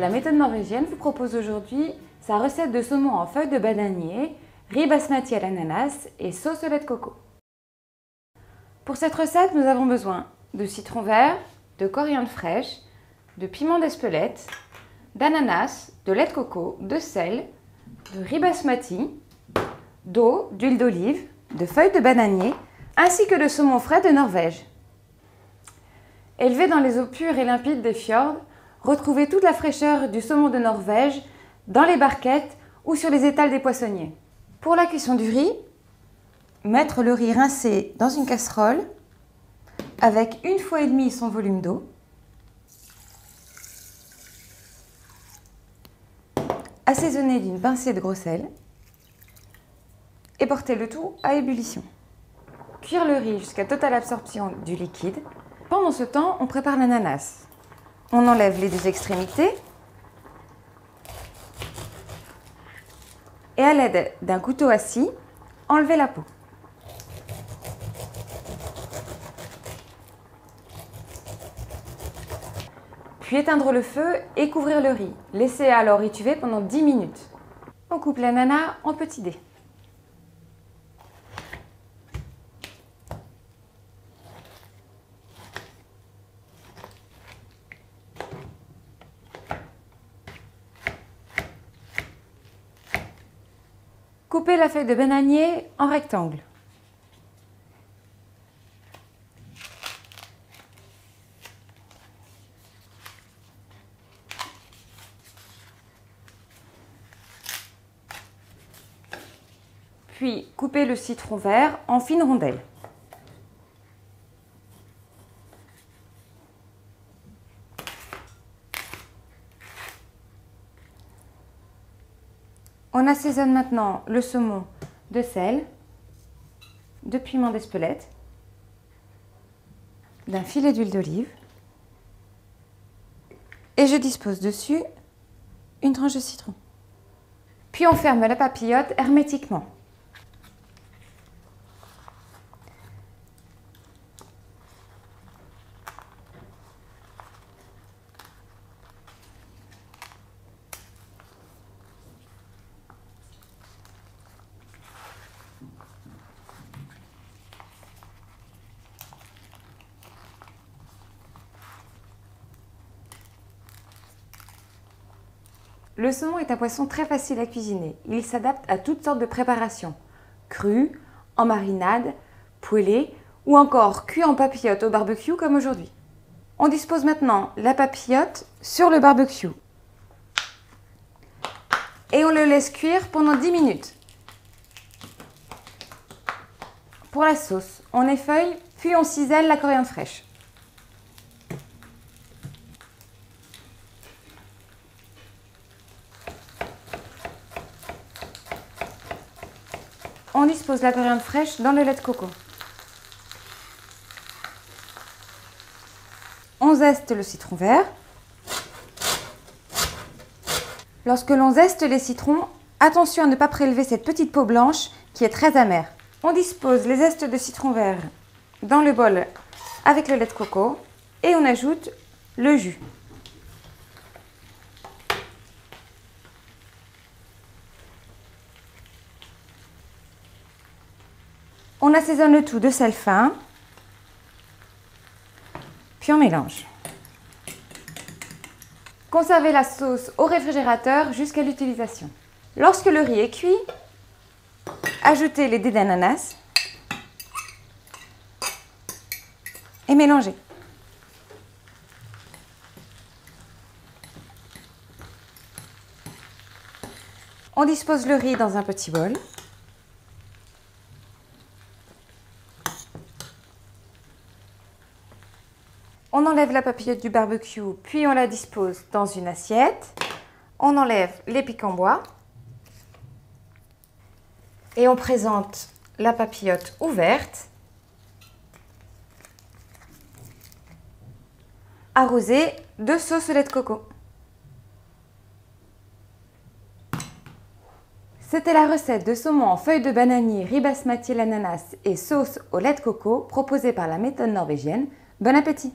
La méthode norvégienne vous propose aujourd'hui sa recette de saumon en feuilles de bananier, riz basmati à l'ananas et sauce au lait de coco. Pour cette recette, nous avons besoin de citron vert, de coriandre fraîche, de piment d'Espelette, d'ananas, de lait de coco, de sel, de riz basmati, d'eau, d'huile d'olive, de feuilles de bananier, ainsi que de saumon frais de Norvège. Élevé dans les eaux pures et limpides des fjords, retrouvez toute la fraîcheur du saumon de Norvège dans les barquettes ou sur les étals des poissonniers. Pour la cuisson du riz, mettre le riz rincé dans une casserole avec 1,5 fois son volume d'eau. Assaisonner d'une pincée de gros sel et porter le tout à ébullition. Cuire le riz jusqu'à totale absorption du liquide. Pendant ce temps, on prépare l'ananas. On enlève les deux extrémités et à l'aide d'un couteau assis, enlevez la peau. Puis éteindre le feu et couvrir le riz. Laissez alors étuver pendant 10 minutes. On coupe l'ananas en petits dés. Coupez la feuille de bananier en rectangle. Puis coupez le citron vert en fines rondelles. On assaisonne maintenant le saumon de sel, de piment d'Espelette, d'un filet d'huile d'olive et je dispose dessus une tranche de citron. Puis on ferme la papillote hermétiquement. Le saumon est un poisson très facile à cuisiner. Il s'adapte à toutes sortes de préparations. Cru, en marinade, poêlé ou encore cuit en papillote au barbecue comme aujourd'hui. On dispose maintenant la papillote sur le barbecue. Et on le laisse cuire pendant 10 minutes. Pour la sauce, on effeuille puis on cisèle la coriandre fraîche. On dispose la coriandre fraîche dans le lait de coco. On zeste le citron vert. Lorsque l'on zeste les citrons, attention à ne pas prélever cette petite peau blanche qui est très amère. On dispose les zestes de citron vert dans le bol avec le lait de coco et on ajoute le jus. On assaisonne le tout de sel fin, puis on mélange. Conservez la sauce au réfrigérateur jusqu'à l'utilisation. Lorsque le riz est cuit, ajoutez les dés d'ananas et mélangez. On dispose le riz dans un petit bol. On enlève la papillote du barbecue, puis on la dispose dans une assiette. On enlève les pics en bois. Et on présente la papillote ouverte, arrosée de sauce au lait de coco. C'était la recette de saumon en feuilles de bananier, riz basmati à l'ananas et sauce au lait de coco proposée par la méthode norvégienne. Bon appétit!